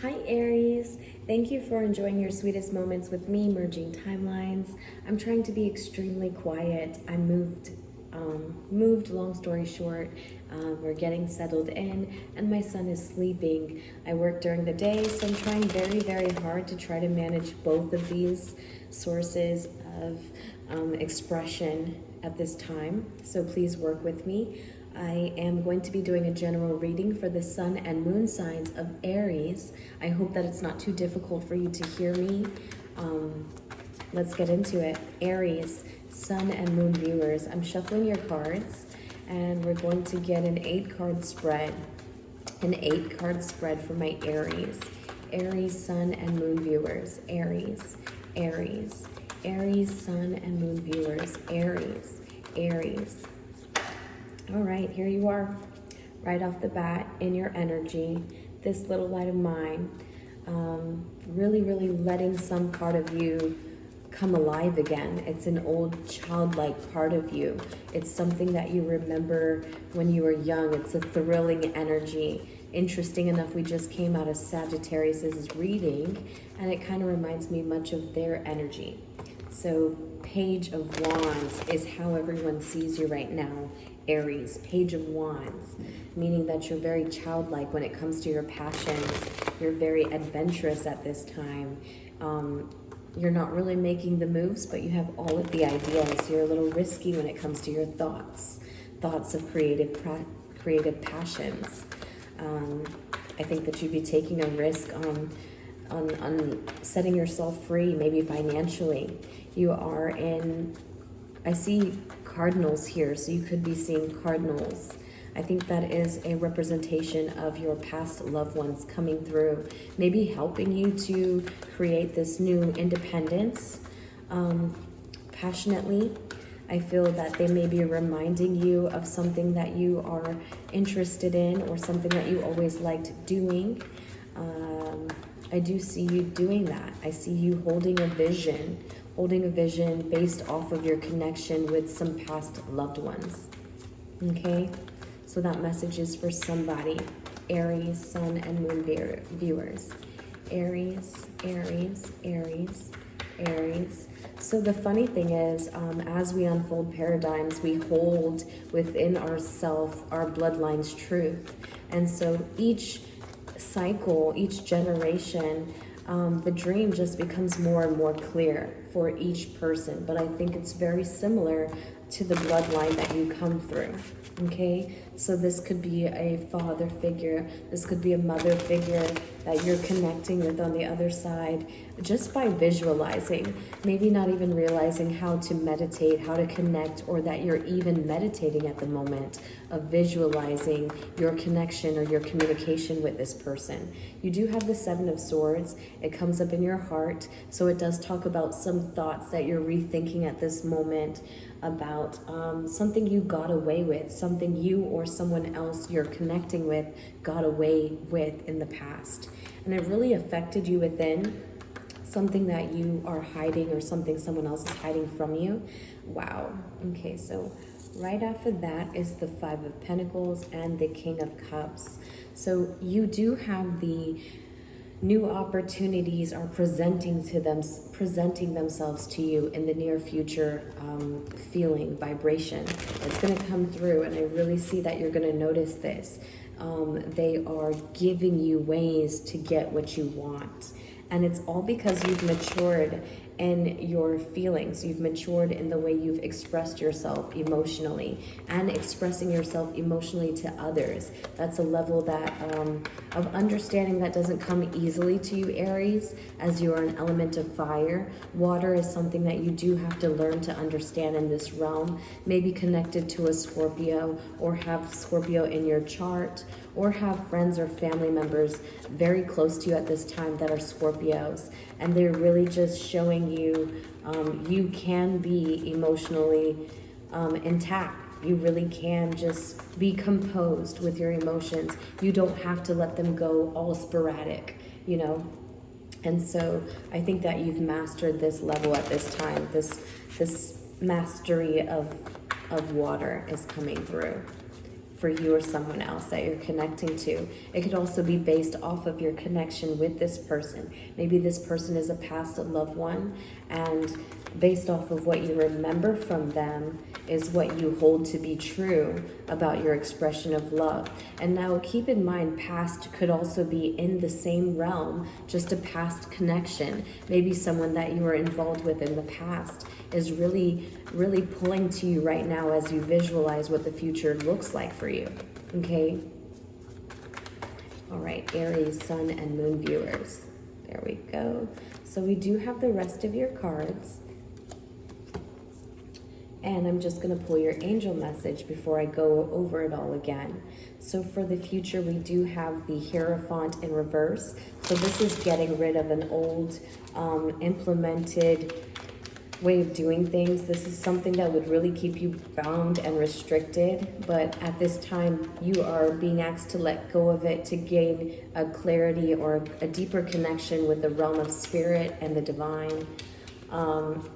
Hi Aries, thank you for enjoying your sweetest moments with me, merging timelines. I'm trying to be extremely quiet. I moved, long story short. We're getting settled in and my son is sleeping. I work during the day, so I'm trying very, very hard to try to manage both of these sources of expression at this time. So please work with me. I am going to be doing a general reading for the sun and moon signs of Aries. I hope that it's not too difficult for you to hear me. Let's get into it. Aries, sun and moon viewers. I'm shuffling your cards and we're going to get an 8-card spread. An 8-card spread for my Aries. Aries, sun and moon viewers. Aries, Aries, Aries, sun and moon viewers. Aries, Aries. All right, here you are, right off the bat in your energy, this little light of mine, really, really letting some part of you come alive again. It's an old childlike part of you. It's something that you remember when you were young. It's a thrilling energy. Interesting enough, we just came out of Sagittarius's reading, and it kind of reminds me much of their energy. So Page of Wands is how everyone sees you right now. Aries, Page of Wands, meaning that you're very childlike when it comes to your passions. You're very adventurous at this time. You're not really making the moves, but you have all of the ideas. You're a little risky when it comes to your thoughts of creative passions. I think that you'd be taking a risk on setting yourself free, maybe financially. You are in, I see cardinals here, so you could be seeing cardinals. I think that is a representation of your past loved ones coming through, maybe helping you to create this new independence passionately. I feel that they may be reminding you of something that you are interested in or something that you always liked doing. I do see you doing that. I see you holding a vision based off of your connection with some past loved ones. Okay, so that message is for somebody. Aries, sun and moon viewers. Aries, Aries, Aries, Aries. So the funny thing is, as we unfold paradigms, we hold within ourselves our bloodline's truth. And so each cycle, each generation, the dream just becomes more and more clear for each person. But I think it's very similar to the bloodline that you come through. Okay, so this could be a father figure, this could be a mother figure that you're connecting with on the other side, just by visualizing, maybe not even realizing how to meditate, how to connect, or that you're even meditating at the moment of visualizing your connection or your communication with this person. You do have the 7 of Swords. It comes up in your heart, so it does talk about some thoughts that you're rethinking at this moment about something you got away with, something you or someone else you're connecting with got away with in the past. And it really affected you within, something that you are hiding or something someone else is hiding from you. Wow. Okay, so right after that is the 5 of Pentacles and the King of Cups. So you do have the new opportunities are presenting themselves to you in the near future. Feeling vibration, it's going to come through, and I really see that you're going to notice this. They are giving you ways to get what you want, and it's all because you've matured in your feelings. You've matured in the way you've expressed yourself emotionally and expressing yourself emotionally to others. That's a level that of understanding that doesn't come easily to you, Aries, as you are an element of fire. Water is something that you do have to learn to understand in this realm. Maybe connected to a Scorpio, or have Scorpio in your chart, or have friends or family members very close to you at this time that are Scorpios, and they're really just showing you you can be emotionally intact. You really can just be composed with your emotions. You don't have to let them go all sporadic, you know. And so I think that you've mastered this level at this time. This mastery of water is coming through. for you or someone else that you're connecting to. It could also be based off of your connection with this person. Maybe this person is a past loved one, and based off of what you remember from them is what you hold to be true about your expression of love. And now keep in mind, past could also be in the same realm, just a past connection. Maybe someone that you were involved with in the past is really, really pulling to you right now as you visualize what the future looks like for you, okay? All right, Aries, Sun, and Moon viewers. There we go. So we do have the rest of your cards. And I'm just going to pull your angel message before I go over it all again. So for the future, we do have the Hierophant in reverse. So this is getting rid of an old implemented way of doing things. This is something that would really keep you bound and restricted, but at this time you are being asked to let go of it to gain a clarity or a deeper connection with the realm of spirit and the divine.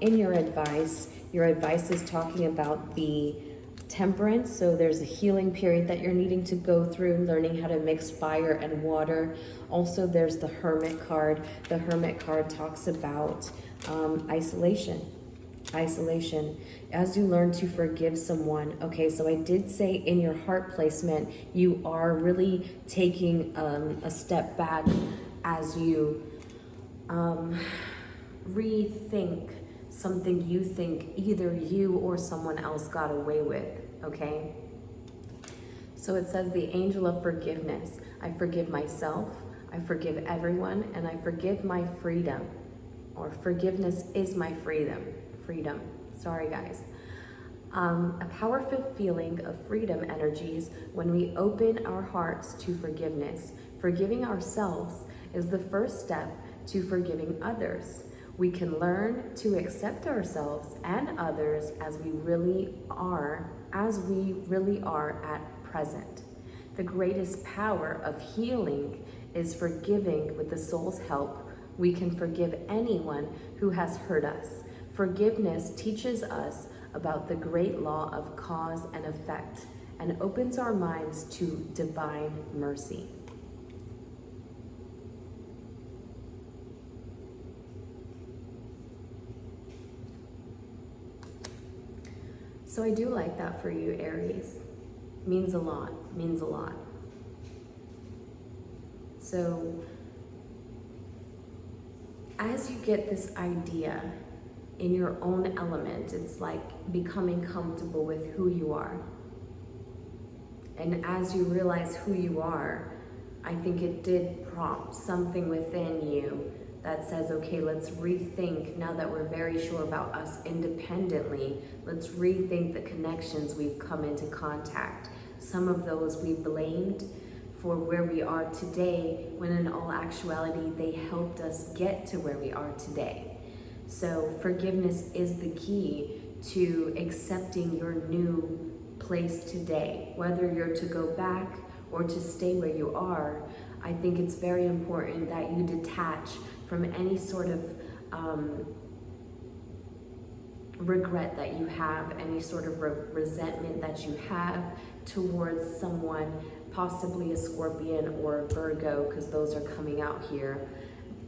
In your advice is talking about the Temperance. So there's a healing period that you're needing to go through, learning how to mix fire and water. Also, there's the Hermit card. The Hermit card talks about isolation. As you learn to forgive someone. Okay, so I did say in your heart placement, you are really taking a step back as you rethink something you think either you or someone else got away with, okay? So it says the angel of forgiveness. I forgive myself, I forgive everyone, and I forgive my freedom. Or forgiveness is my freedom. Sorry, guys. A powerful feeling of freedom energies when we open our hearts to forgiveness. Forgiving ourselves is the first step to forgiving others. We can learn to accept ourselves and others as we really are at present. The greatest power of healing is forgiving with the soul's help. We can forgive anyone who has hurt us. Forgiveness teaches us about the great law of cause and effect and opens our minds to divine mercy. So I do like that for you, Aries. Means a lot. So as you get this idea in your own element, it's like becoming comfortable with who you are. And as you realize who you are, I think it did prompt something within you that says, okay, let's rethink, now that we're very sure about us independently, let's rethink the connections we've come into contact. Some of those we blamed for where we are today, when in all actuality, they helped us get to where we are today. So forgiveness is the key to accepting your new place today. Whether you're to go back or to stay where you are, I think it's very important that you detach from any sort of regret that you have, any sort of resentment that you have towards someone, possibly a Scorpion or a Virgo, because those are coming out here.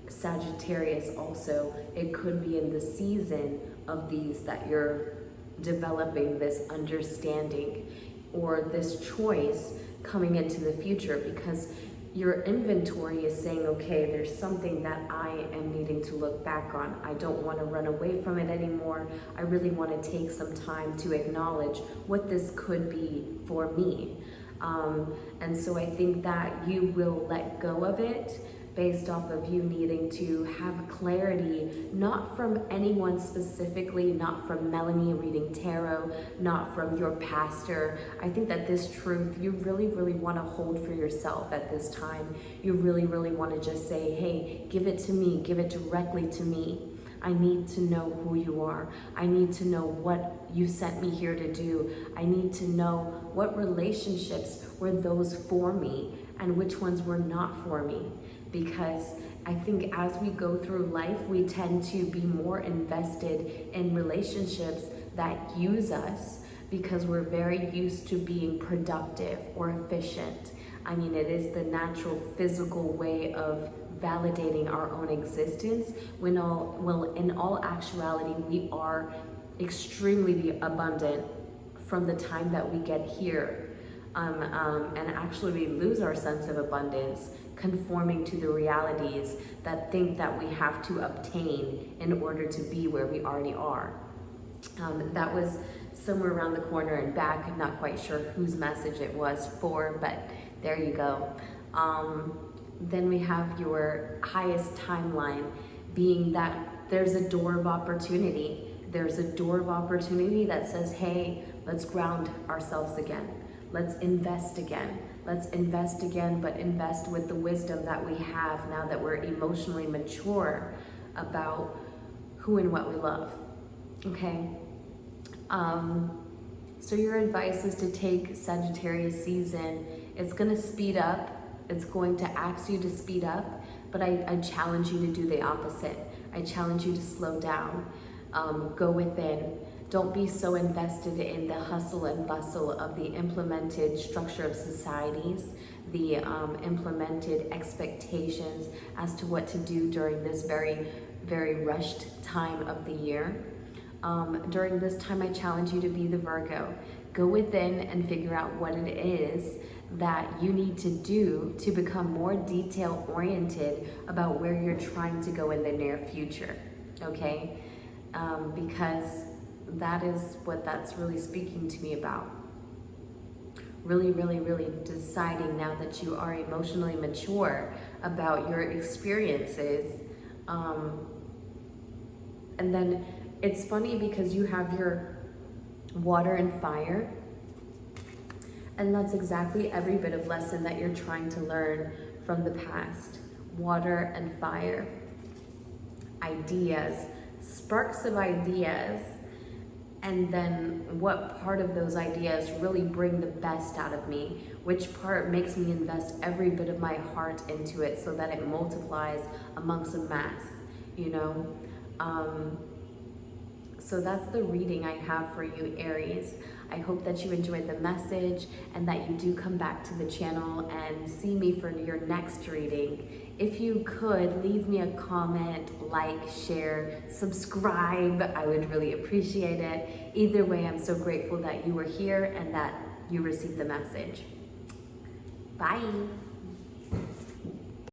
Sagittarius also, it could be in the season of these that you're developing this understanding or this choice coming into the future, because your inventory is saying, okay, there's something that I am needing to look back on. I don't want to run away from it anymore. I really want to take some time to acknowledge what this could be for me. And so I think that you will let go of it based off of you needing to have clarity, not from anyone specifically, not from Melanie reading tarot, not from your pastor. I think that this truth you really, really want to hold for yourself at this time. You really, really want to just say, hey, give it to me, give it directly to me. I need to know who you are. I need to know what you sent me here to do. I need to know what relationships were those for me and which ones were not for me. Because I think as we go through life, we tend to be more invested in relationships that use us because we're very used to being productive or efficient. I mean, it is the natural physical way of validating our own existence, when in all actuality, we are extremely abundant from the time that we get here. And actually we lose our sense of abundance conforming to the realities that think that we have to obtain in order to be where we already are. That was somewhere around the corner and back. I'm not quite sure whose message it was for, but there you go. Then we have your highest timeline, being that there's a door of opportunity. There's a door of opportunity that says, hey, let's ground ourselves again. Let's invest again. Let's invest again, but invest with the wisdom that we have now that we're emotionally mature about who and what we love. Okay? So your advice is to take Sagittarius season. It's going to speed up. It's going to ask you to speed up, but I challenge you to do the opposite. I challenge you to slow down. Go within. Don't be so invested in the hustle and bustle of the implemented structure of societies, the implemented expectations as to what to do during this very, very rushed time of the year. During this time, I challenge you to be the Virgo. Go within and figure out what it is that you need to do to become more detail-oriented about where you're trying to go in the near future, okay? Because that is what that's really speaking to me about. Really, really, really deciding now that you are emotionally mature about your experiences. And then it's funny because you have your water and fire, and that's exactly every bit of lesson that you're trying to learn from the past. Water and fire. Ideas, sparks of ideas, and then what part of those ideas really bring the best out of me, which part makes me invest every bit of my heart into it so that it multiplies amongst a mass, you know? So that's the reading I have for you, Aries. I hope that you enjoyed the message and that you do come back to the channel and see me for your next reading. If you could, leave me a comment, like, share, subscribe. I would really appreciate it. Either way, I'm so grateful that you were here and that you received the message. Bye.